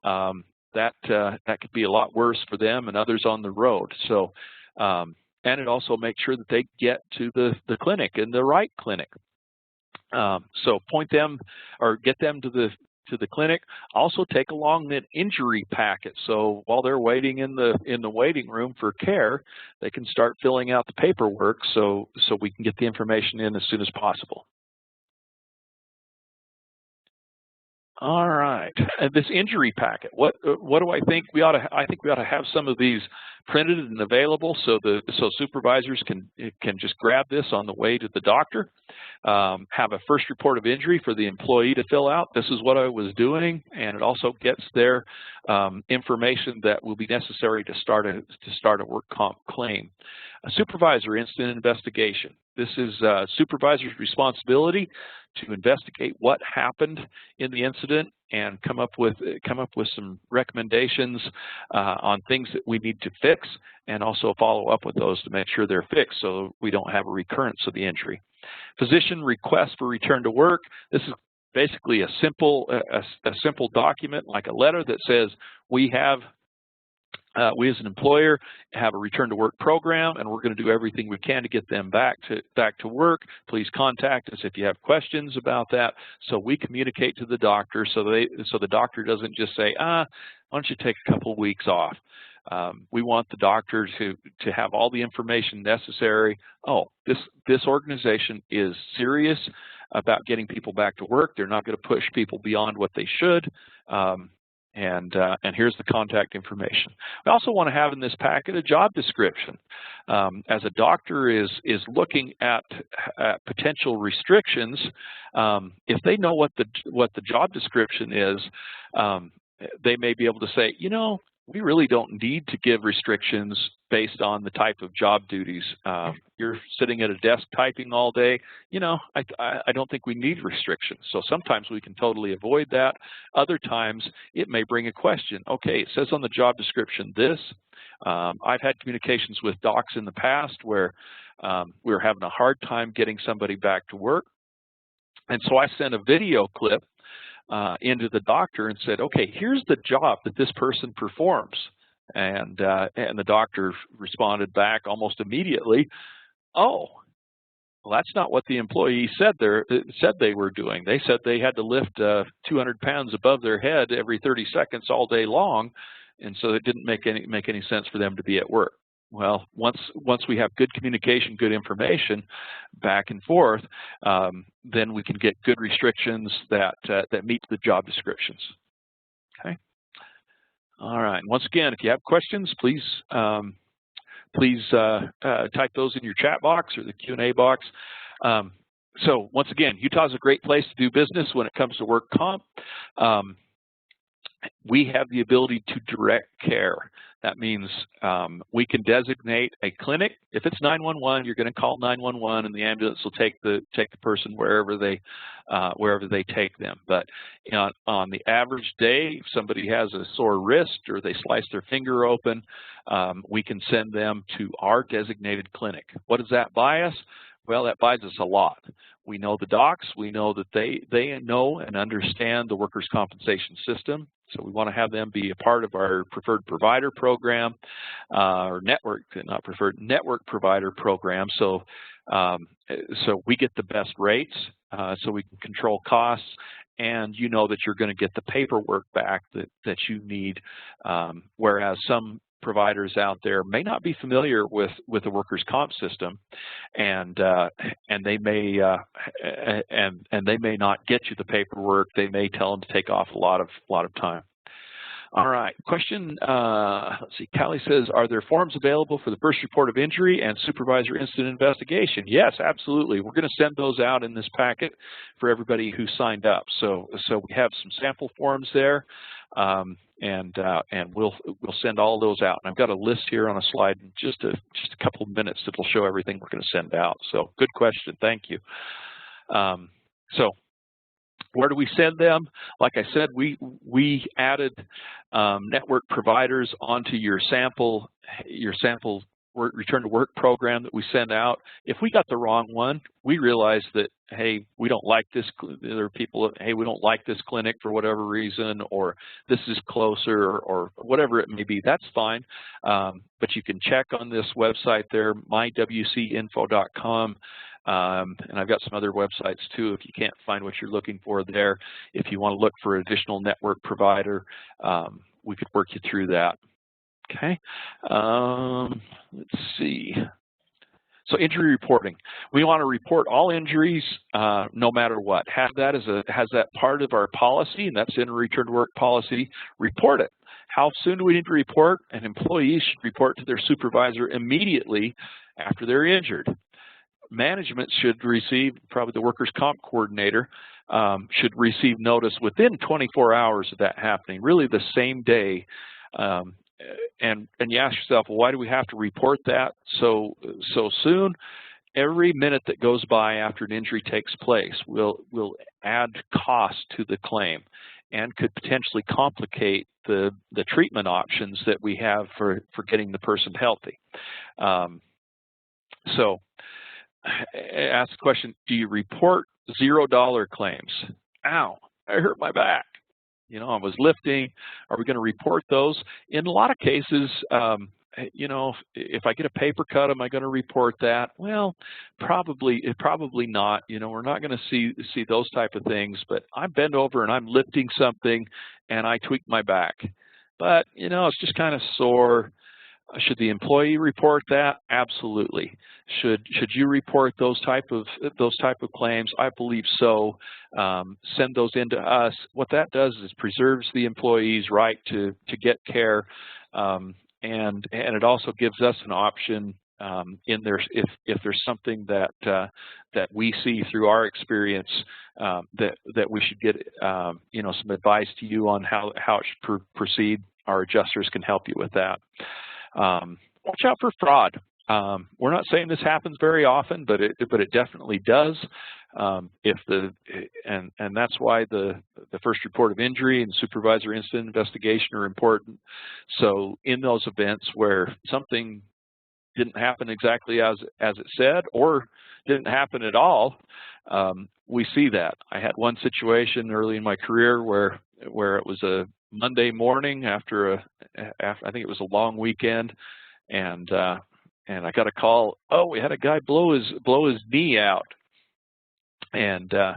that could be a lot worse for them and others on the road. So. And it also makes sure that they get to the clinic, and the right clinic. So point them or get them to the clinic. Also take along that injury packet. So while they're waiting in the waiting room for care, they can start filling out the paperwork so we can get the information in as soon as possible. All right, and this injury packet. What do I think we ought to? I think we ought to have some of these printed and available so supervisors can just grab this on the way to the doctor. Have a first report of injury for the employee to fill out. This is what I was doing, and it also gets their information that will be necessary to start a work comp claim. A supervisor incident investigation. This is supervisor's responsibility to investigate what happened in the incident and come up with some recommendations on things that we need to fix, and also follow up with those to make sure they're fixed so we don't have a recurrence of the injury. Physician request for return to work. This is basically a simple document, like a letter that says we as an employer have a return to work program, and we're going to do everything we can to get them back to work. Please contact us if you have questions about that. So we communicate to the doctor so the doctor doesn't just say, why don't you take a couple of weeks off? We want the doctor to have all the information necessary. Oh, this organization is serious about getting people back to work. They're not going to push people beyond what they should. And here's the contact information. We also want to have in this packet a job description. As a doctor is looking at potential restrictions, if they know what the job description is, they may be able to say, you know, we really don't need to give restrictions based on the type of job duties. You're sitting at a desk typing all day. You know, I don't think we need restrictions. So sometimes we can totally avoid that. Other times it may bring a question. Okay, it says on the job description this. I've had communications with docs in the past where we were having a hard time getting somebody back to work. And so I sent a video clip into the doctor and said, okay, here's the job that this person performs. And the doctor responded back almost immediately, oh, well, that's not what the employee said they were doing. They said they had to lift 200 pounds above their head every 30 seconds all day long, and so it didn't make any sense for them to be at work. Well, once we have good communication, good information back and forth, then we can get good restrictions that meet the job descriptions. Okay. All right. Once again, if you have questions, please type those in your chat box or the Q&A box. So once again, Utah is a great place to do business when it comes to work comp. We have the ability to direct care. That means we can designate a clinic. If it's 911, you're going to call 911, and the ambulance will take the person wherever they take them. But on the average day, if somebody has a sore wrist or they slice their finger open, we can send them to our designated clinic. What does that buy us? Well, that buys us a lot. We know the docs. We know that they know and understand the workers' compensation system. So we want to have them be a part of our preferred provider program, or network provider program. So so we get the best rates, so we can control costs, and you know that you're going to get the paperwork back that you need, whereas some providers out there may not be familiar with the workers' comp system, and they may not get you the paperwork. They may tell them to take off a lot of time. All right, question. Let's see. Callie says, are there forms available for the first report of injury and supervisor incident investigation? Yes, absolutely. We're going to send those out in this packet for everybody who signed up. So we have some sample forms there. And we'll send all those out. And I've got a list here on a slide in just a couple of minutes that'll show everything we're going to send out. So good question, thank you. So where do we send them? Like I said, we added network providers onto your sample return to work program that we send out. If we got the wrong one, we realize that, hey, we don't like this. There are people that, hey, we don't like this clinic for whatever reason, or this is closer, or whatever it may be. That's fine. But you can check on this website there, mywcinfo.com. And I've got some other websites too if you can't find what you're looking for there. If you want to look for an additional network provider, we could work you through that. Okay, let's see. So injury reporting. We want to report all injuries no matter what. Have that has that part of our policy, and that's in a return to work policy. Report it. How soon do we need to report? An employee should report to their supervisor immediately after they're injured. Management should receive, probably the workers' comp coordinator, should receive notice within 24 hours of that happening, really the same day. And you ask yourself, well, why do we have to report that so soon? Every minute that goes by after an injury takes place will add cost to the claim and could potentially complicate the treatment options that we have for getting the person healthy. So ask the question, do you report $0 claims? Ow, I hurt my back. You know, I was lifting. Are we going to report those? In a lot of cases, you know, if I get a paper cut, am I going to report that? Well, probably not. You know, we're not going to see those type of things. But I bend over and I'm lifting something, and I tweak my back. but it's just kind of sore. Should the employee report that? Absolutely. Should you report those type of claims? I believe so. Send those in to us. What that does is preserves the employee's right to get care, and it also gives us an option in there if there's something that we see through our experience that we should get some advice to you on how it should proceed. Our adjusters can help you with that. Watch out for fraud. We're not saying this happens very often, but it definitely does. And that's why the first report of injury and supervisor incident investigation are important. So in those events where something didn't happen exactly as it said, or didn't happen at all, we see that. I had one situation early in my career where it was a Monday morning after I think it was a long weekend, and I got a call. Oh, we had a guy blow his knee out, and so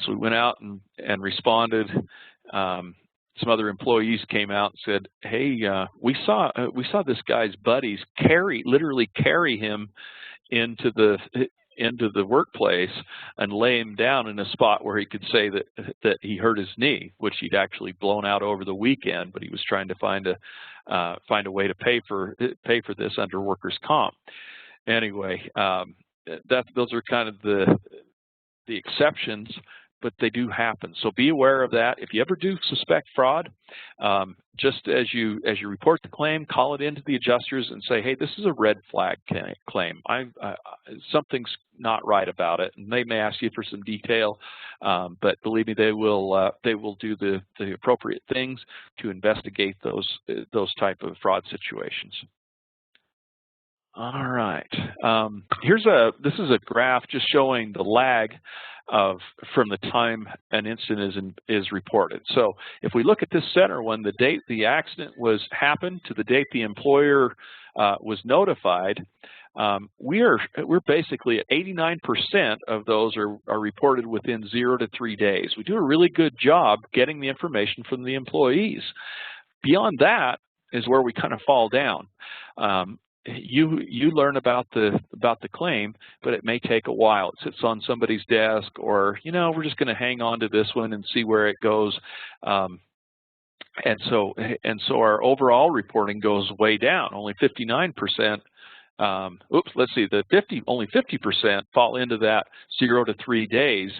we went out and responded. Some other employees came out and said, "Hey, we saw this guy's buddies literally carry him into the workplace and lay him down in a spot where he could say that he hurt his knee, which he'd actually blown out over the weekend, but he was trying to find a way to pay for this under workers' comp." Anyway, those are kind of the exceptions, but they do happen. So be aware of that. If you ever do suspect fraud, just as you report the claim, call it into the adjusters and say, "Hey, this is a red flag claim. Something's not right about it." And they may ask you for some detail, but believe me, they will do the appropriate things to investigate those type of fraud situations. All right. This is a graph just showing the lag from the time an incident is reported. So if we look at this center one, the date the accident happened to the date the employer was notified, we're basically at 89% of those are reported within 0 to 3 days. We do a really good job getting the information from the employees. Beyond that is where we kind of fall down. You learn about the claim, but it may take a while. It sits on somebody's desk, or we're just going to hang on to this one and see where it goes. And so our overall reporting goes way down. Only 59%. Let's see. Only 50% fall into that 0 to 3 days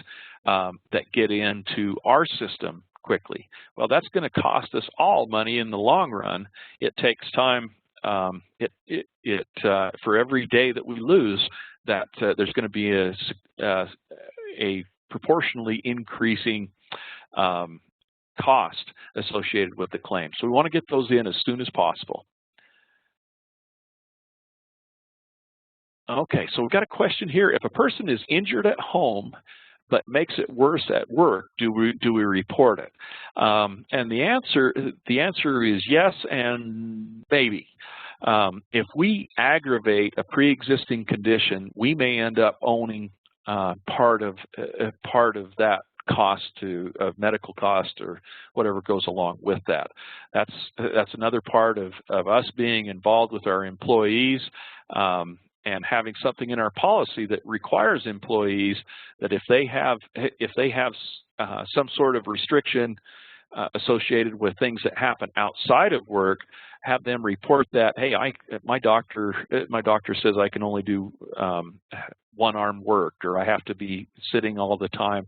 that get into our system quickly. Well, that's going to cost us all money in the long run. It takes time. For every day that we lose, that there's going to be a proportionally increasing cost associated with the claim. So we want to get those in as soon as possible. Okay, so we've got a question here. If a person is injured at home but makes it worse at work, do we report it? And the answer is yes and maybe. If we aggravate a pre-existing condition, we may end up owning part of that cost of medical cost or whatever goes along with that. That's another part of us being involved with our employees. And having something in our policy that requires employees that if they have some sort of restriction associated with things that happen outside of work, have them report that, hey, my doctor says I can only do one-arm work, or I have to be sitting all the time.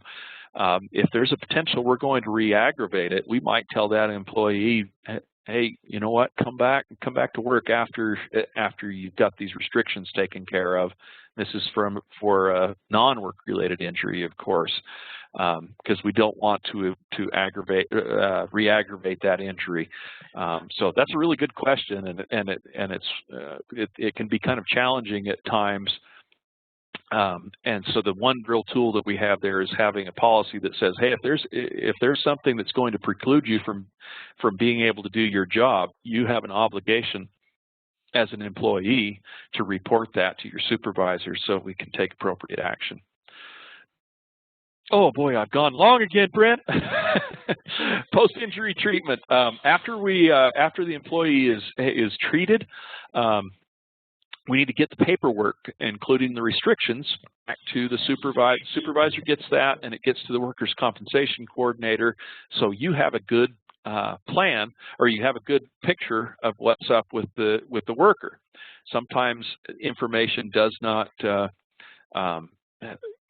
If there's a potential we're going to re-aggravate it, we might tell that employee, hey, you know what? Come back to work after you've got these restrictions taken care of. This is for a non-work related injury, of course, because we don't want to re-aggravate that injury. So that's a really good question, and it can be kind of challenging at times. And so the one real tool that we have there is having a policy that says, hey, if there's something that's going to preclude you from being able to do your job, you have an obligation as an employee to report that to your supervisor so we can take appropriate action. Oh boy, I've gone long again, Brent. Post-injury treatment. After the employee is treated, we need to get the paperwork, including the restrictions, back to the supervisor. Supervisor gets that, and it gets to the workers' compensation coordinator. So you have a good plan, or you have a good picture of what's up with the worker. Sometimes information does not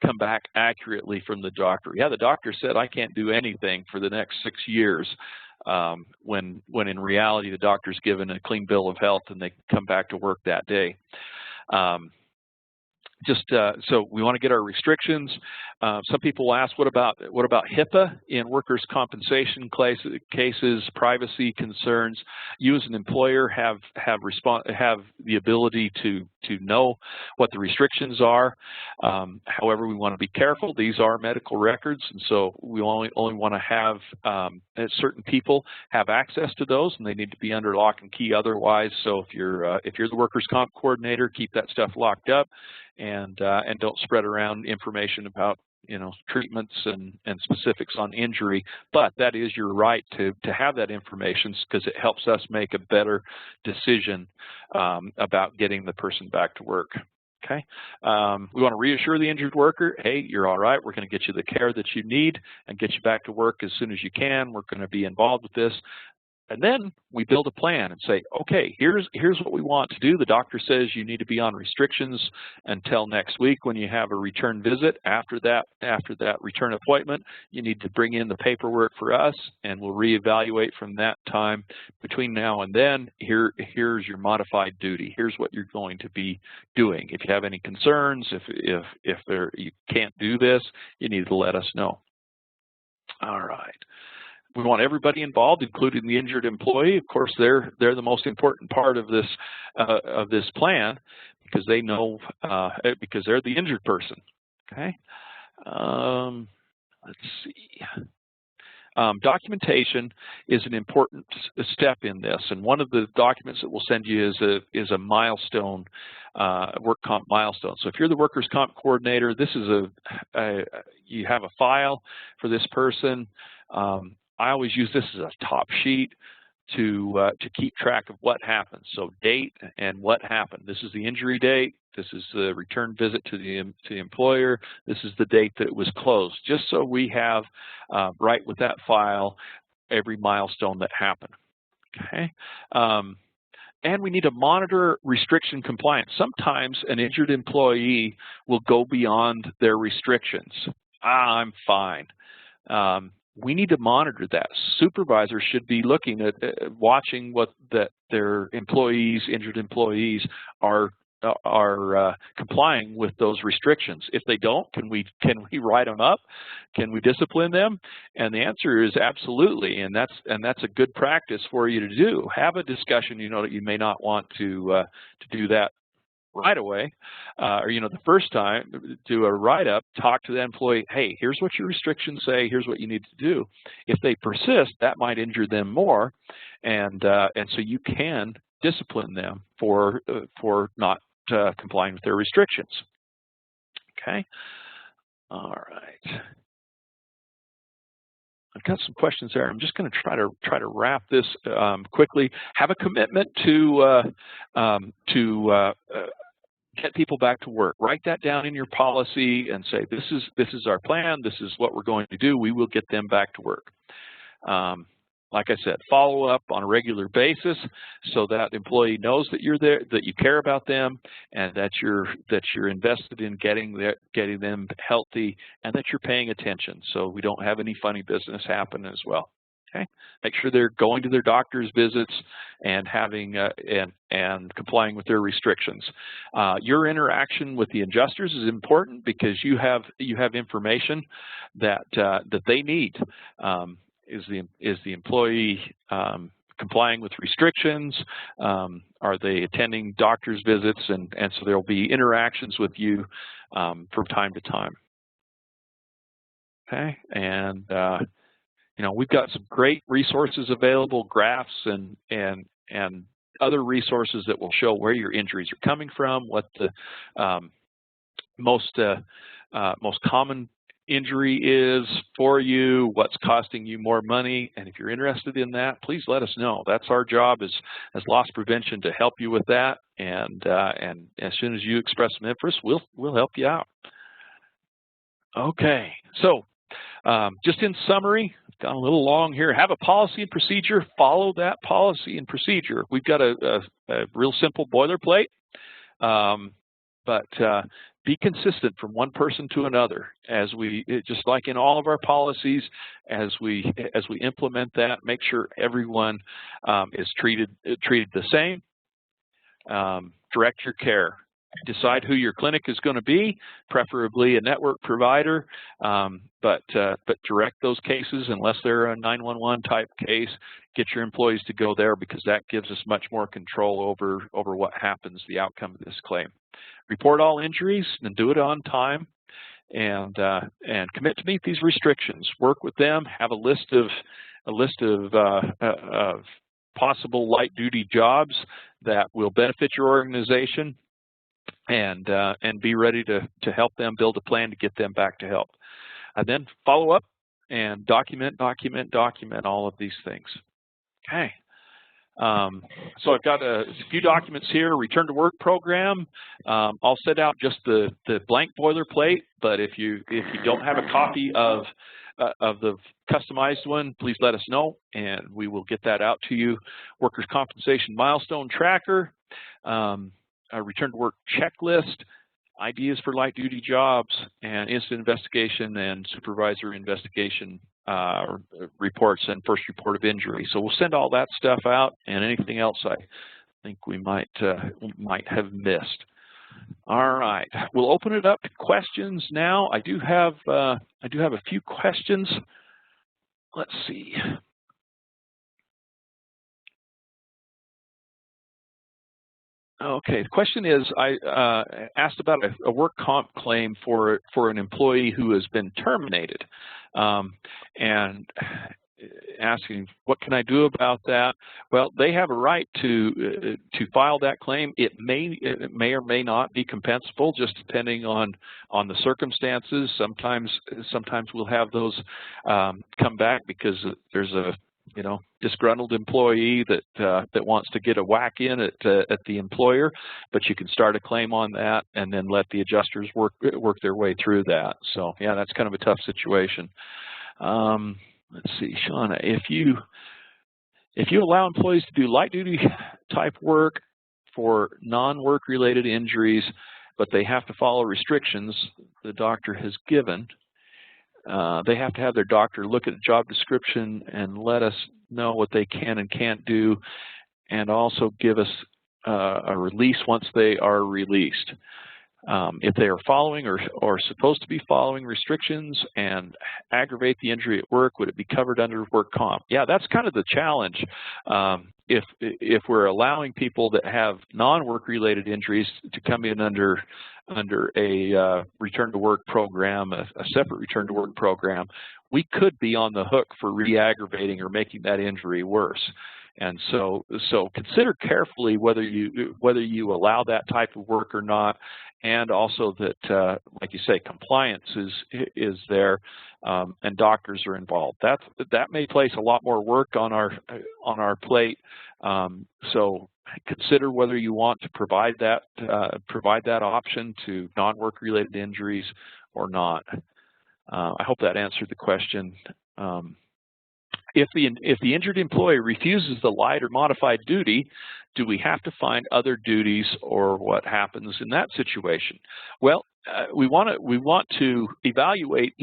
come back accurately from the doctor. Yeah, the doctor said I can't do anything for the next 6 years, when in reality the doctor's given a clean bill of health and they come back to work that day. So we want to get our restrictions. Some people will ask, what about HIPAA in workers' compensation cases, privacy concerns? You as an employer have the ability to know what the restrictions are. However, we want to be careful. These are medical records, and so we only want to have certain people have access to those, and they need to be under lock and key otherwise. So if you're the workers' comp coordinator, keep that stuff locked up. And don't spread around information about treatments and specifics on injury, but that is your right to have that information, because it helps us make a better decision about getting the person back to work. Okay, we want to reassure the injured worker, hey, you're all right. We're going to get you the care that you need and get you back to work as soon as you can. We're going to be involved with this. And then we build a plan and say, okay, here's what we want to do. The doctor says you need to be on restrictions until next week when you have a return visit. After that return appointment, you need to bring in the paperwork for us, and we'll reevaluate from that time. Between now and then, here's your modified duty. Here's what you're going to be doing. If you have any concerns, if you can't do this, you need to let us know. All right. We want everybody involved, including the injured employee. Of course, they're the most important part of this plan, because they know because they're the injured person. Okay. Let's see. Documentation is an important step in this, and one of the documents that we'll send you is a milestone, work comp milestone. So if you're the workers' comp coordinator, this is you have a file for this person. I always use this as a top sheet to keep track of what happened. So date and what happened. This is the injury date. This is the return visit to the employer. This is the date that it was closed. Just so we have right with that file every milestone that happened. Okay. And we need to monitor restriction compliance. Sometimes an injured employee will go beyond their restrictions. I'm fine. We need to monitor that. Supervisors should be looking at watching that their employees, injured employees, are complying with those restrictions. If they don't, can we write them up? Can we discipline them? And the answer is absolutely. And that's a good practice for you to do. Have a discussion. That you may not want to do that right away, or the first time, do a write-up, talk to the employee, hey, here's what your restrictions say, here's what you need to do. If they persist, that might injure them more, and so you can discipline them for not complying with their restrictions. Okay, all right. I've got some questions there. I'm just going to try to wrap this quickly. Have a commitment to get people back to work. Write that down in your policy and say, this is our plan. This is what we're going to do. We will get them back to work. Like I said, follow up on a regular basis so that employee knows that you're there, that you care about them, and that you're invested in getting them healthy, and that you're paying attention so we don't have any funny business happen as well. Okay, make sure they're going to their doctor's visits and having and complying with their restrictions. Your interaction with the adjusters is important because you have information that they need. Is the employee complying with restrictions? Are they attending doctor's visits? And so there will be interactions with you from time to time. Okay, and we've got some great resources available, graphs and other resources that will show where your injuries are coming from, what the most common injury is for you, what's costing you more money, and if you're interested in that, please let us know. That's our job as loss prevention, to help you with that, and as soon as you express some interest, we'll help you out. Okay, so just in summary, got a little long here. Have a policy and procedure. Follow that policy and procedure. We've got a real simple boilerplate, but be consistent from one person to another. As we, just like in all of our policies, as we implement that, make sure everyone is treated the same. Direct your care. Decide who your clinic is going to be, preferably a network provider, but direct those cases unless they're a 911 type case. Get your employees to go there, because that gives us much more control over what happens, the outcome of this claim. Report all injuries and do it on time, and commit to meet these restrictions. Work with them. Have a list of possible light duty jobs that will benefit your organization, and be ready to help them build a plan to get them back to help. And then follow up and document all of these things. Okay. So I've got a few documents here. Return to work program. I'll send out just the blank boilerplate, but if you don't have a copy of the customized one, please let us know, and we will get that out to you. Workers' compensation milestone tracker. A return to work checklist, ideas for light duty jobs, and incident investigation and supervisor investigation reports and first report of injury. So we'll send all that stuff out, and anything else I think we might have missed. All right, we'll open it up to questions now. I do have a few questions. Let's see. Okay, the question is, I asked about a work comp claim for an employee who has been terminated, and asking, what can I do about that? Well, they have a right to file that claim. It may or may not be compensable, just depending on the circumstances. Sometimes we'll have those come back because there's a disgruntled employee that wants to get a whack in at the employer, but you can start a claim on that and then let the adjusters work their way through that. So yeah, that's kind of a tough situation. Let's see, Shauna, if you allow employees to do light duty type work for non-work related injuries, but they have to follow restrictions the doctor has given, they have to have their doctor look at the job description and let us know what they can and can't do, and also give us a release once they are released. If they are following or supposed to be following restrictions and aggravate the injury at work, would it be covered under work comp? Yeah, that's kind of the challenge. If we're allowing people that have non-work related injuries to come in under a return to work program, a separate return to work program, we could be on the hook for re-aggravating or making that injury worse. And so consider carefully whether you allow that type of work or not, and also that, like you say, compliance is there, and doctors are involved. That may place a lot more work on our plate. So consider whether you want to provide that option to non-work related injuries or not. I hope that answered the question. If the injured employee refuses the light or modified duty, do we have to find other duties, or what happens in that situation? Well, we want to evaluate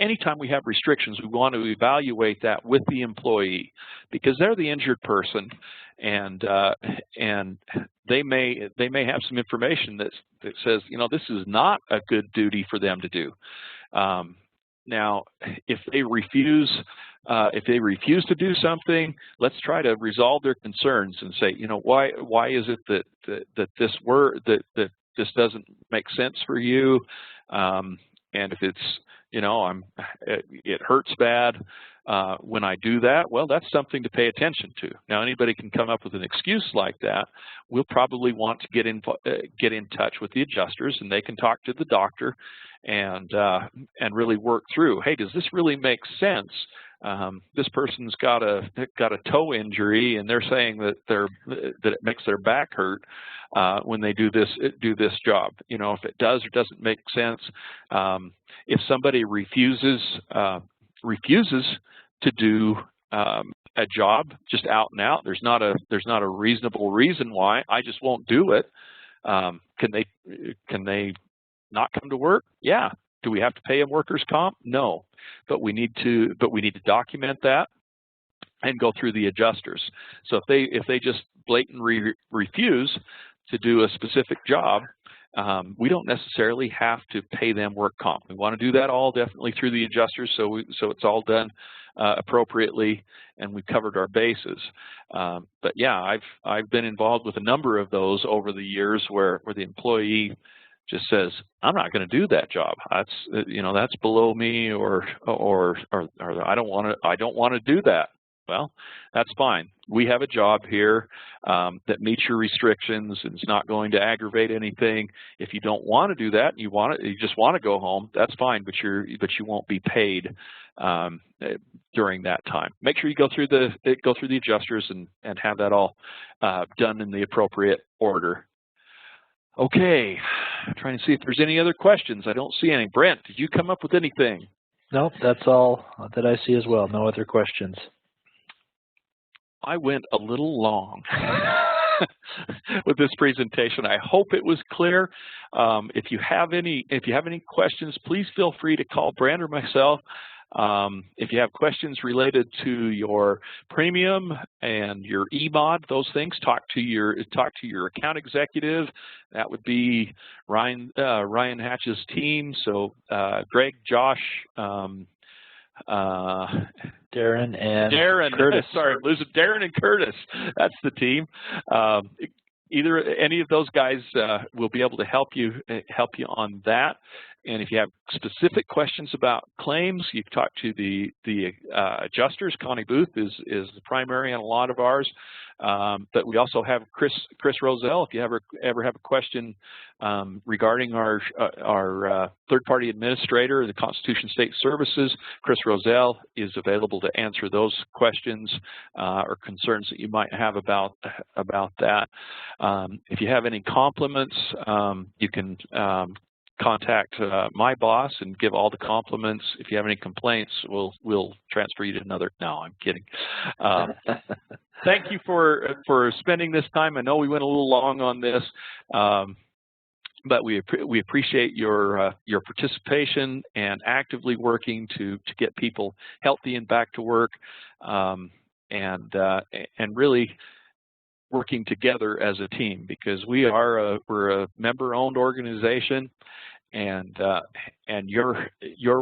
anytime we have restrictions, we want to evaluate that with the employee, because they're the injured person, and they may have some information that says, this is not a good duty for them to do. Now, if they refuse to do something, let's try to resolve their concerns and say, why is it that this doesn't make sense for you? And if it's, it hurts bad, when I do that, well, that's something to pay attention to. Now, anybody can come up with an excuse like that. We'll probably want to get in touch with the adjusters, and they can talk to the doctor and really work through. Hey, does this really make sense? This person's got a toe injury, and they're saying that it makes their back hurt when they do this job. You know, if it does or doesn't make sense, if somebody refuses to do a job just out and out, there's not a reasonable reason why. I just won't do it. Can they not come to work? Yeah. Do we have to pay them workers' comp? No, but we need to document that and go through the adjusters. So if they just blatantly refuse to do a specific job, we don't necessarily have to pay them work comp. We want to do that all definitely through the adjusters, so it's all done appropriately, and we've covered our bases. But yeah, I've been involved with a number of those over the years where the employee just says, I'm not going to do that job. That's below me, or I don't want to do that. Well, that's fine. We have a job here that meets your restrictions and it's not going to aggravate anything. If you don't want to do that, you just want to go home, that's fine, but you won't be paid during that time. Make sure you go through the adjusters and have that all done in the appropriate order. Okay, I'm trying to see if there's any other questions. I don't see any. Brent, did you come up with anything? Nope, that's all that I see as well. No other questions. I went a little long with this presentation. I hope it was clear. If you have any questions, please feel free to call Brent or myself. If you have questions related to your premium and your EMOD, those things, talk to your account executive. That would be Ryan Hatch's team. So Greg, Josh, Darren and Curtis. Sorry, I'm losing Darren and Curtis. That's the team. Any of those guys will be able to help you on that. And if you have specific questions about claims, you can talk to the adjusters. Connie Booth is the primary on a lot of ours. But we also have Chris Roselle. If you ever have a question regarding our third-party administrator, the Constitution State Services, Chris Roselle is available to answer those questions or concerns that you might have about that. If you have any compliments, you can contact my boss and give all the compliments. If you have any complaints, we'll transfer you to another. No, I'm kidding. Thank you for spending this time. I know we went a little long on this, but we appreciate your participation and actively working to get people healthy and back to work, and really working together as a team, because we're a member-owned organization, and your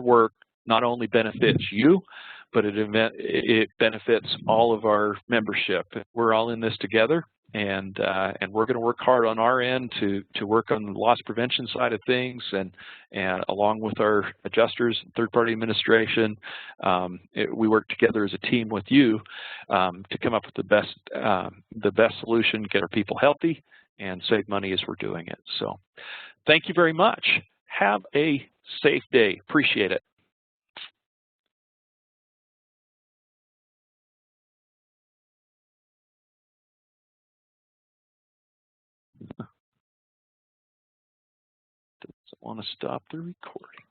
work not only benefits you, but it benefits all of our membership. We're all in this together, and we're going to work hard on our end to work on the loss prevention side of things, and along with our adjusters and third-party administration, we work together as a team with you to come up with the best solution, get our people healthy, and save money as we're doing it. So, thank you very much. Have a safe day. Appreciate it. Doesn't want to stop the recording.